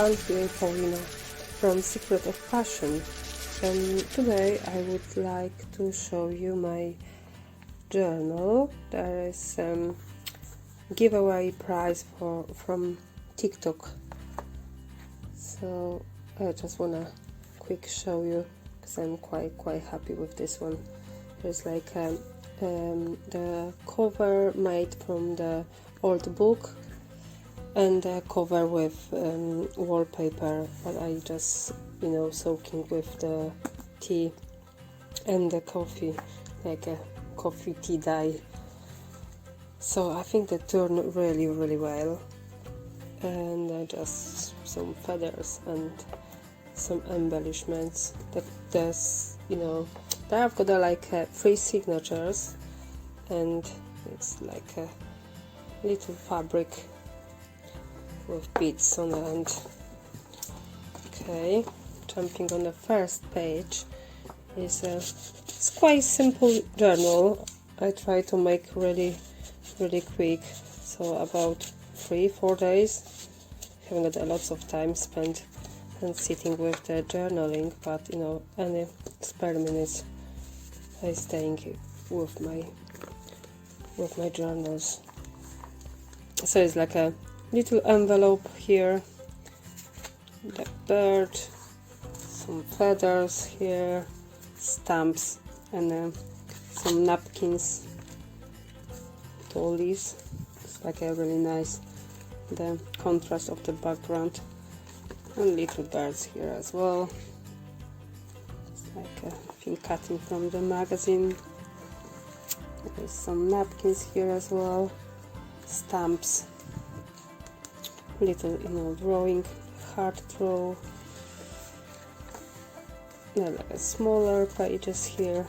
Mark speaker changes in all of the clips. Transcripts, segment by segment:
Speaker 1: everyone, here Paulina from Secret of Passion, and today I would like to show you my journal. There is giveaway prize from TikTok, so I just wanna quick show you because I'm quite happy with this one. There's like the cover made from the old book and a cover with wallpaper, but I just soaking with the tea and the coffee, like a coffee tea dye. So I think they turn really well, and just some feathers and some embellishments. There's there I've got like 3 signatures, and it's like a little fabric with beads on the end. Okay, jumping on the first page is it's quite simple journal. I try to make really quick, so about 3-4 days. Haven't got lots of time spent and sitting with the journaling, but any spare minutes I staying with my journals. So it's like a little envelope here, the bird, some feathers here, stamps, and some napkins, dollies. It's like a really nice, the contrast of the background, and little birds here as well. It's like a few cutting from the magazine. There's some napkins here as well, stamps, little drawing, heart draw, like a smaller pages here,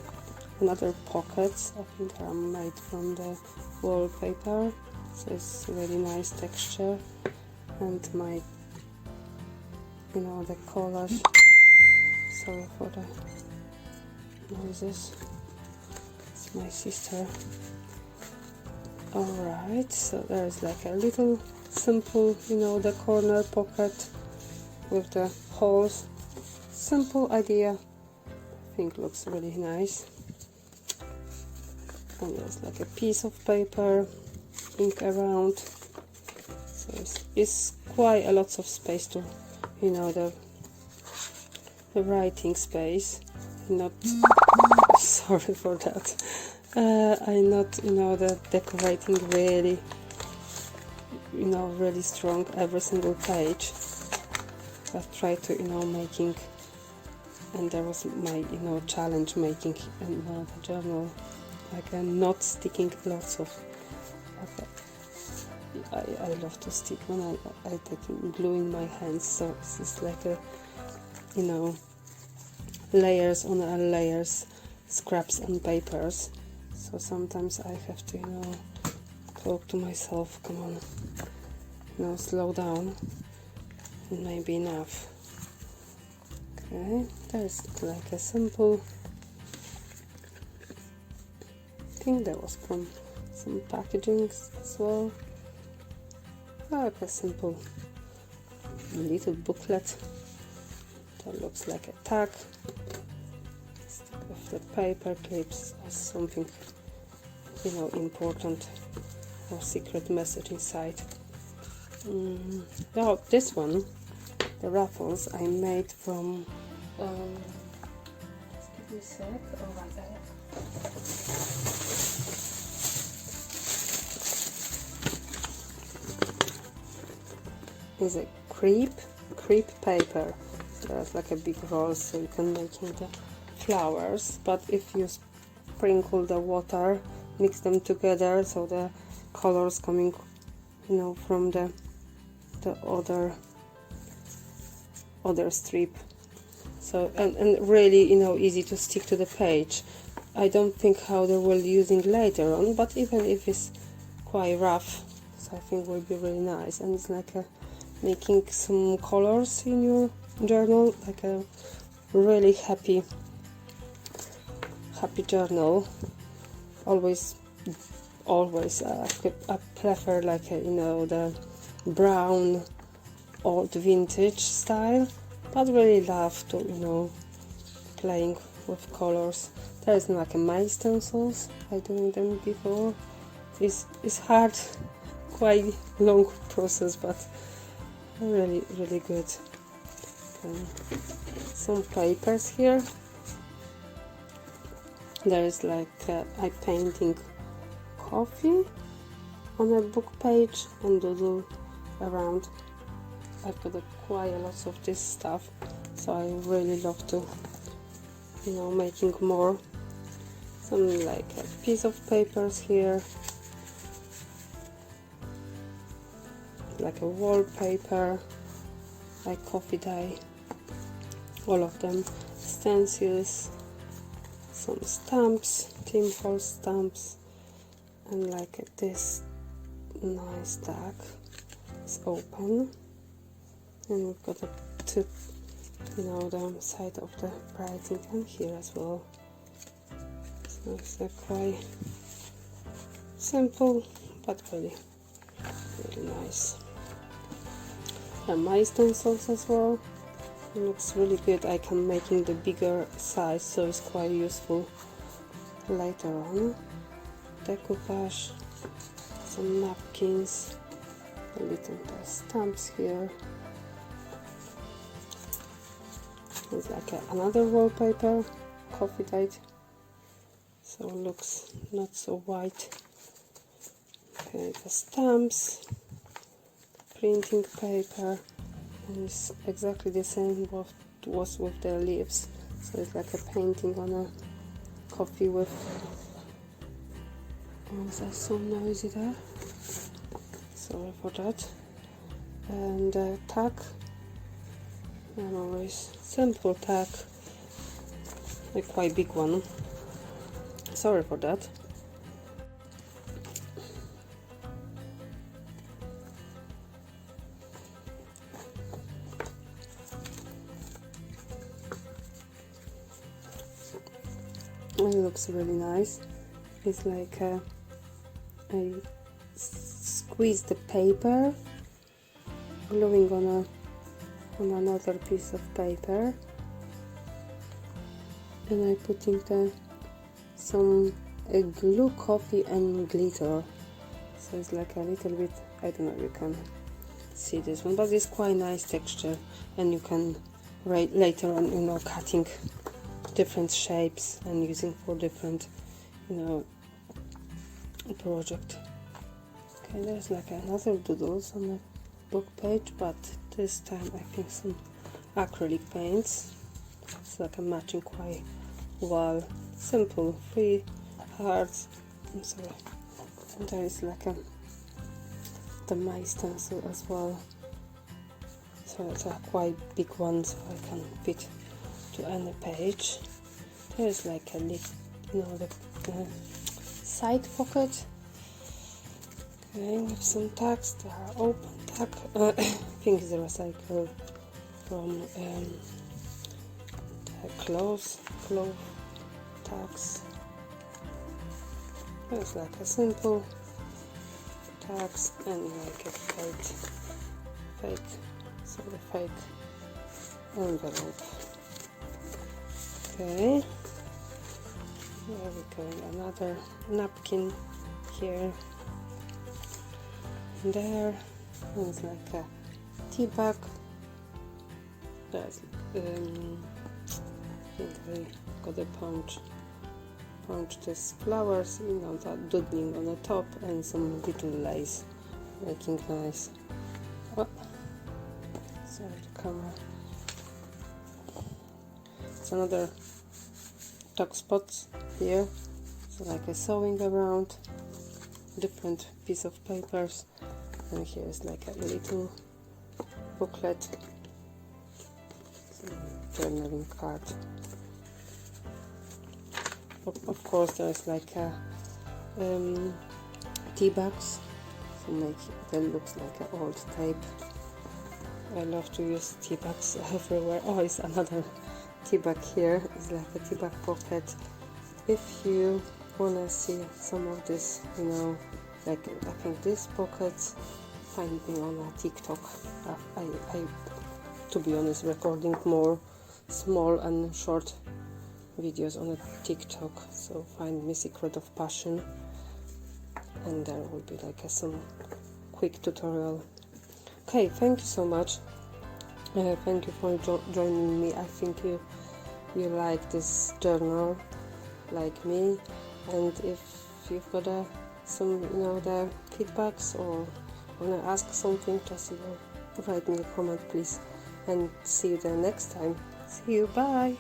Speaker 1: another pockets. I think they are made from the wallpaper, so it's really nice texture, and my the colors. Sorry for the noises, it's my sister. Alright, so there's like a little simple, the corner pocket with the holes. Simple idea, I think looks really nice. And there's like a piece of paper, ink around, so it's quite a lot of space to, the writing space. Not sorry for that. I'm not, the decorating really, really strong every single page. I try to, making, and there was my, challenge making, the journal, like not sticking lots of. I love to stick when I take glue in my hands, so it's like a, layers on layers, scraps and papers. So sometimes I have to, talk to myself, come on, slow down, maybe enough. Okay, there's like a simple, I think that was from some packaging as well, like a simple little booklet that looks like a tag. With the paper clips or something important or secret message inside. Now this one, the ruffles, I made from just give me a sec. Is a crepe paper. So there's like a big roll, so you can make the flowers, but if you sprinkle the water, mix them together, so the colors coming from the other strip, so and really easy to stick to the page. I don't think how they will using later on, but even if it's quite rough, so I think will be really nice. And it's like making some colors in your journal, like a really happy journal. Always I prefer like the brown old vintage style, but really love to, playing with colors. There's like a my stencils, I doing them before. It's hard, quite long process, but really good. Some papers here. There is like I painting coffee on a book page and doodle around. I've got quite a lot of this stuff, so I really love to, making more. Some like a piece of papers here, like a wallpaper, like coffee dye, all of them, stencils, some stamps, tinfoil stamps, and like this nice tag. It's open, and we've got a tip, the side of the writing, and here as well. So it's quite simple, but really nice. And my stencils as well. It looks really good. I can make in the bigger size, so it's quite useful later on. Decoupage, some napkins, a little stamps here. It's like another wallpaper, coffee dyed, so it looks not so white. Okay, the stamps, printing paper, and it's exactly the same what was with the leaves. So it's like a painting on a coffee with. Oh, is that so noisy there? Sorry for that. And tag. And always simple tag. A quite big one. Sorry for that. It looks really nice. It's like I squeeze the paper, gluing on another piece of paper, and I putting some glue, coffee, and glitter. So it's like a little bit. I don't know if you can see this one, but it's quite nice texture, and you can later on, cutting different shapes and using for different, project. Okay, there's like another doodles on the book page, but this time I think some acrylic paints. It's like a matching quite well. Simple, 3 hearts. I'm sorry. And there is like the my stencil as well. So it's a quite big one, so I can fit to any page. There's like a little, the side pocket. Okay, with some tags. They are open tag. I think it's a recycle from the clothes tags. There's like a simple tags and like a fake, so the fake envelope. Okay, there we go, another napkin here and there. It's like a tea bag. There's I think I got a punch these flowers, that doodling on the top, and some little lace, making nice. Oh, sorry, the camera. It's another tuck spots here, so like a sewing around different piece of papers, and here is like a little booklet, journaling card. Of course, there's like a tea bags, so that looks like an old tape. I love to use tea bags everywhere. Oh, it's another tea bag here. It's like a tea bag pocket. If you wanna see some of this, like I think this pocket find me on a TikTok. I to be honest, recording more small and short videos on a TikTok, so find me Secret of Passion, and there will be like some quick tutorial. Okay, thank you so much. Thank you for joining me. I think you like this journal like me, and if you've got some the feedbacks or wanna ask something, just write me a comment please, and see you the next time. See you, bye.